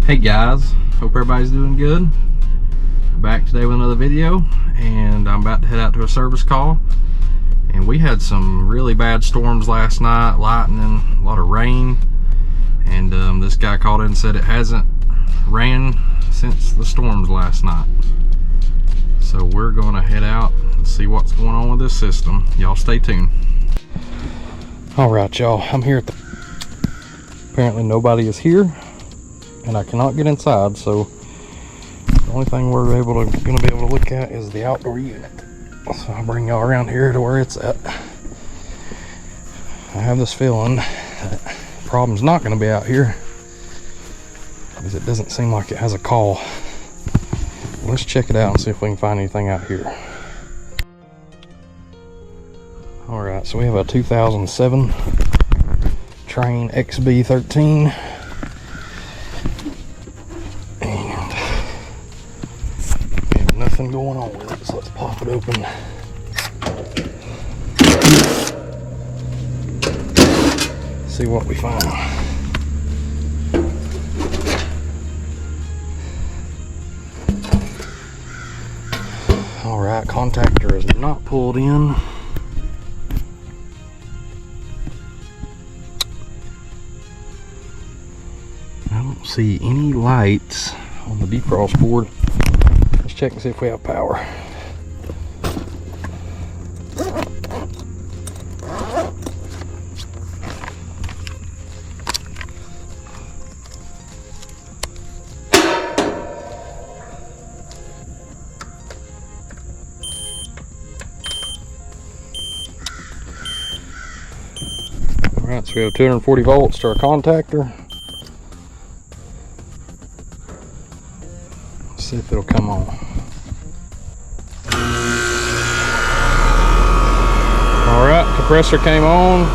Hey guys, hope everybody's doing good. Back today with another video, and I'm about to head out to a service call. And we had some really bad storms last night, lightning, a lot of rain, and this guy called in and said it hasn't rained since the storms last night. So we're gonna head out and see what's going on with this system. Y'all stay tuned. All right, y'all, I'm here at the, apparently nobody is here and I cannot get inside, so the only thing we're gonna be able to look at is the outdoor unit. So I'll bring y'all around here to where it's at. I have this feeling that the problem's not gonna be out here because it doesn't seem like it has a call. Let's check it out and see if we can find anything out here. All right, so we have a 2007 Trane XB13. Nothing going on with it, so let's pop it open. See what we find. All right, contactor is not pulled in. I don't see any lights on the defrost board. Let's check and see if we have power. Alright, so we have 240 volts to our contactor. Let's see if it'll come on. Alright, compressor came on,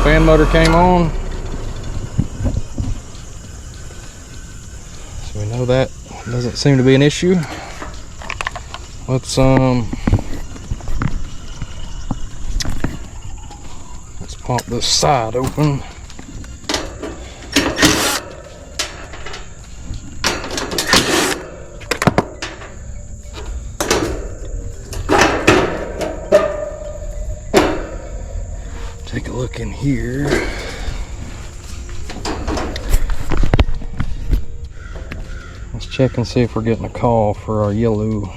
fan motor came on. So we know that doesn't seem to be an issue. Let's pop this side open. Take a look in here. Let's check and see if we're getting a call for our yellow.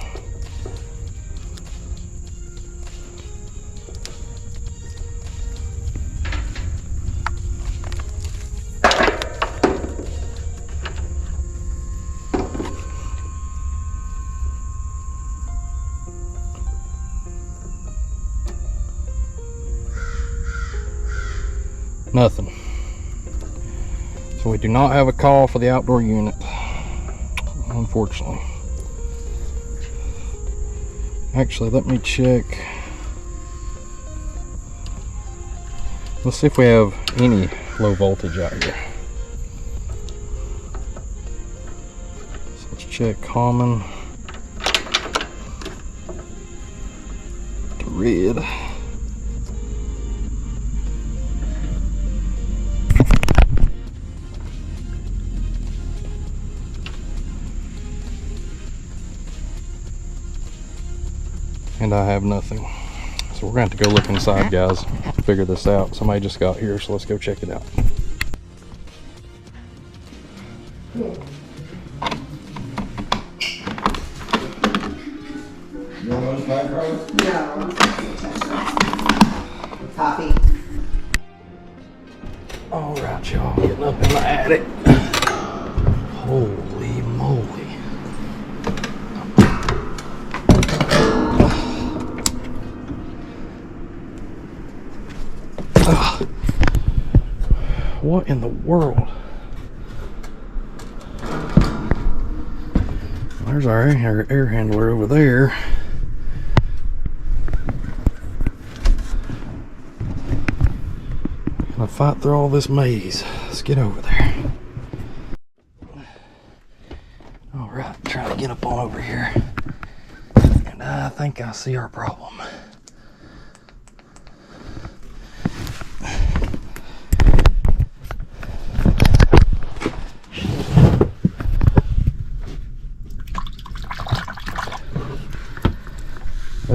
Nothing. So we do not have a call for the outdoor unit, unfortunately. Actually, let me check. Let's see if we have any low voltage out here. So let's check common to red. And I have nothing. So we're going to have to go look inside, guys, to figure this out. Somebody just got here, so let's go check it out. You want those back, Rose? No. Coffee. All right, y'all, getting up in the attic. Holy moly. What in the world? There's our air handler over there. Gonna fight through all this maze. Let's get over there. All right, trying to get up on over here. And I think I see our problem.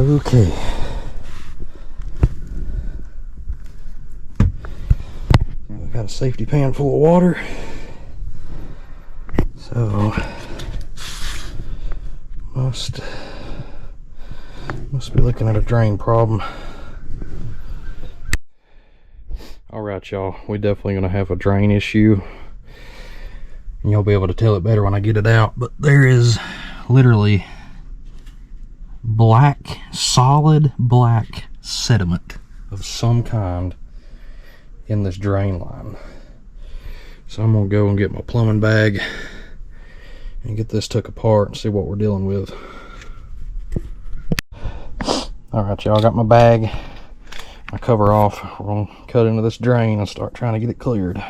Okay. I've got a safety pan full of water. So must be looking at a drain problem. Alright, y'all, we definitely gonna have a drain issue, and you'll be able to tell it better when I get it out. But there is literally black, solid black sediment of some kind in this drain line. So I'm gonna go and get my plumbing bag and get this took apart and see what we're dealing with. Alright, y'all, got my bag, my cover off. We're gonna cut into this drain and start trying to get it cleared.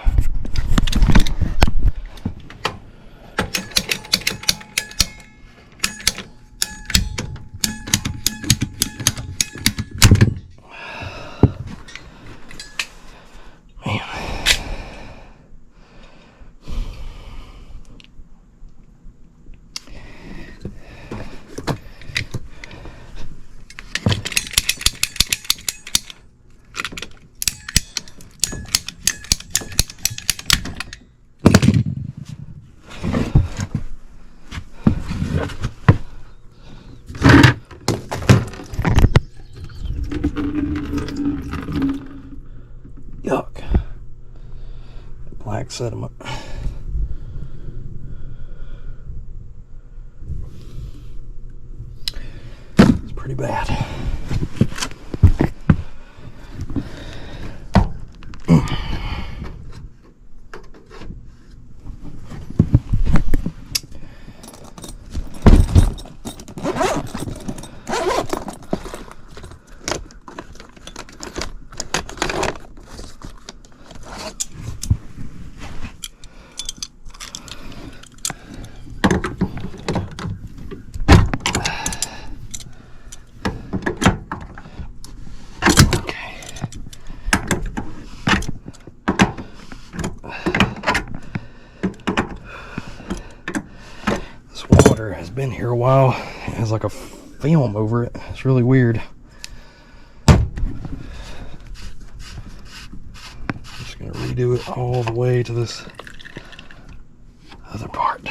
Yuck. Black sediment. It's pretty bad. Has been here a while. It has like a film over it. It's really weird. Just gonna redo it all the way to this other part.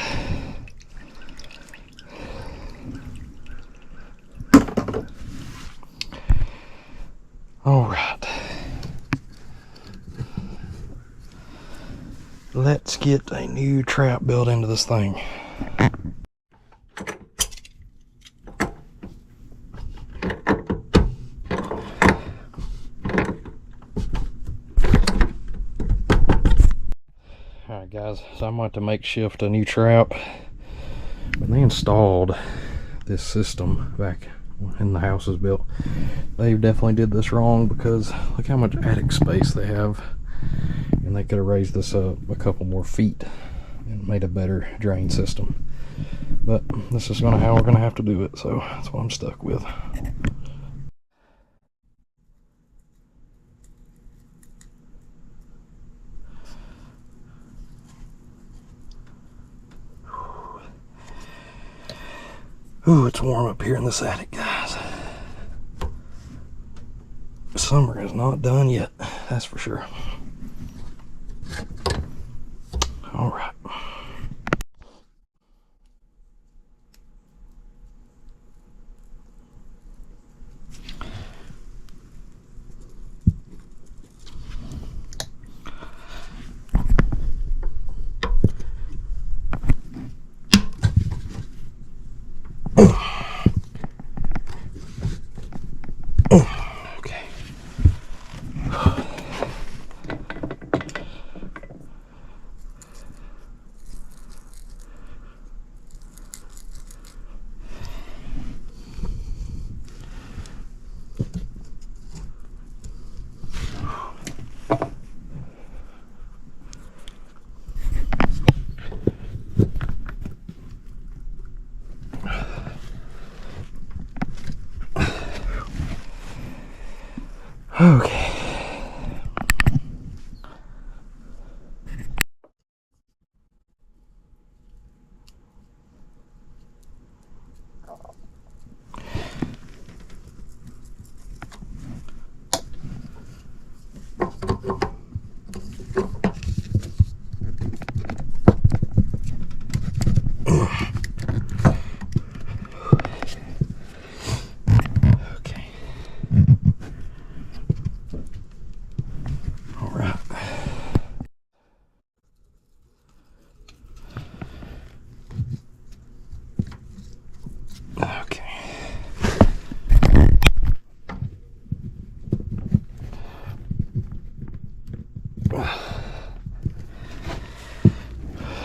All right, let's get a new trap built into this thing. Alright guys, so I'm going to makeshift a new trap. When they installed this system back when the house was built, they definitely did this wrong, because look how much attic space they have, and they could have raised this up a couple more feet and made a better drain system. But this is how we're going to have to do it, so that's what I'm stuck with. Ooh, it's warm up here in this attic, guys. Summer is not done yet, that's for sure. All right. Okay.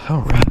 All right.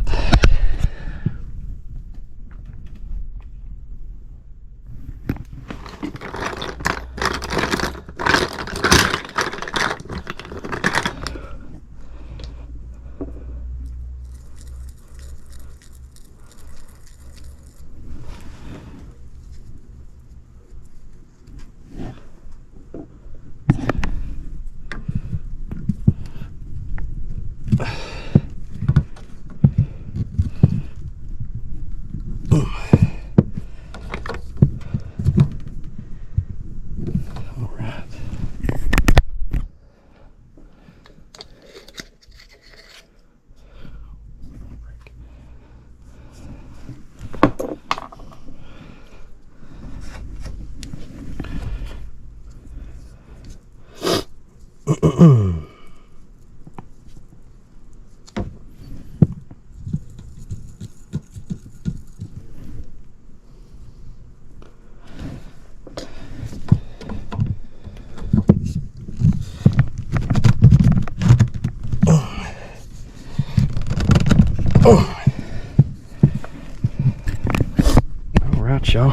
Alright, y'all.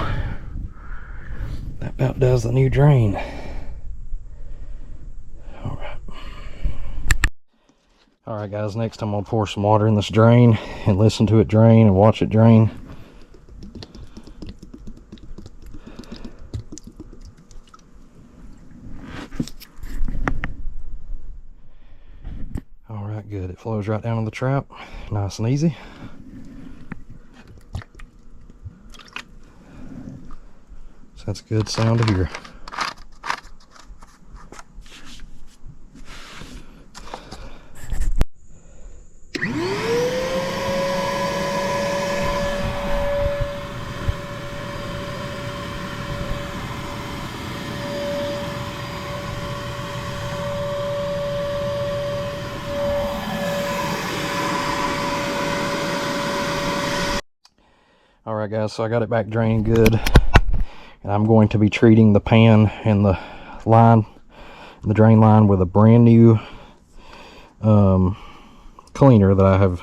That about does the new drain. Alright guys, next I'm going to pour some water in this drain and listen to it drain and watch it drain. Alright, good. It flows right down to the trap. Nice and easy. So that's a good sound to hear. Alright guys, so I got it back drained good, and I'm going to be treating the pan and the line, the drain line, with a brand new cleaner that I have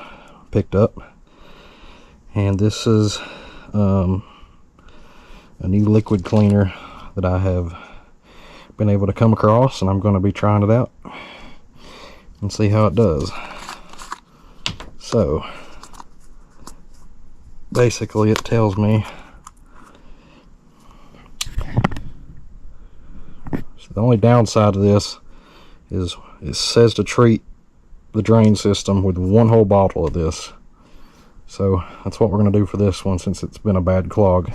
picked up. And this is a new liquid cleaner that I have been able to come across, and I'm going to be trying it out and see how it does. So basically it tells me, so the only downside to this is it says to treat the drain system with one whole bottle of this. So that's what we're going to do for this one, since it's been a bad clog.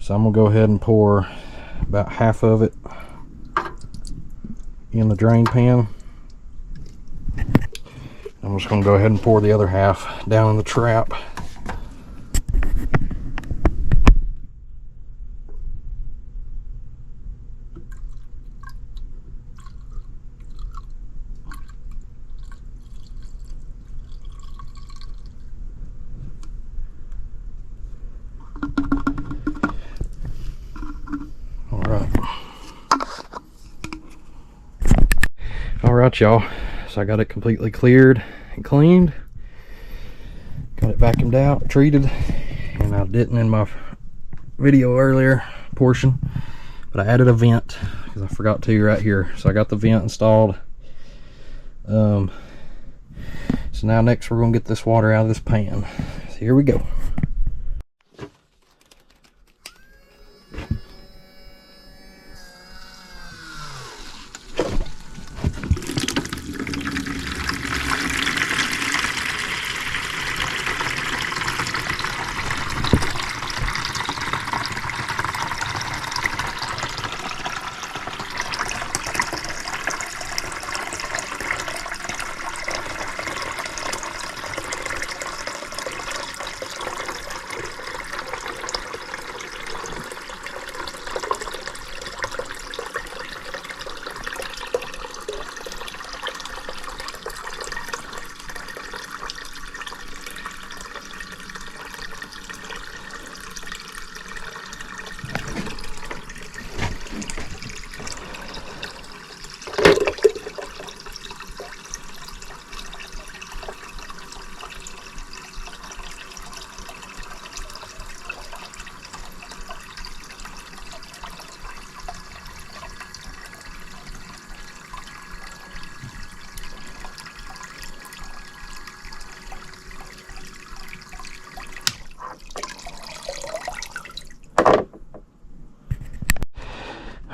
So I'm going to go ahead and pour about half of it in the drain pan. I'm just going to go ahead and pour the other half down in the trap. Alright y'all, so I got it completely cleared and cleaned, got it vacuumed out, treated, and I didn't in my video earlier portion, but I added a vent because I forgot to right here. So I got the vent installed. So now next we're going to get this water out of this pan. So here we go.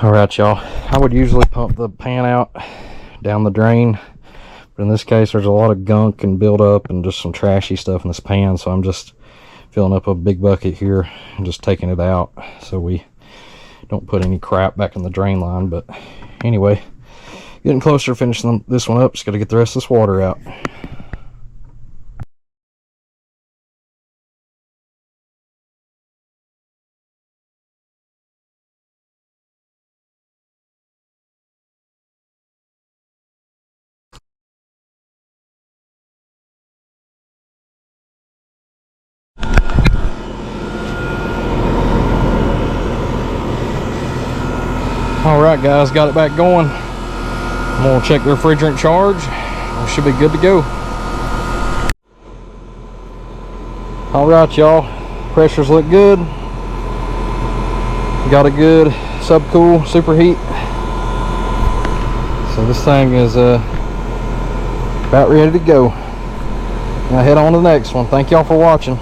All right, y'all, I would usually pump the pan out down the drain, but in this case there's a lot of gunk and buildup and just some trashy stuff in this pan, so I'm just filling up a big bucket here and just taking it out so we don't put any crap back in the drain line. But anyway, getting closer to finishing this one up. Just got to get the rest of this water out. Alright guys, got it back going. I'm going to check the refrigerant charge. We should be good to go. Alright y'all, pressures look good. Got a good subcool superheat. So this thing is about ready to go. Now head on to the next one. Thank y'all for watching.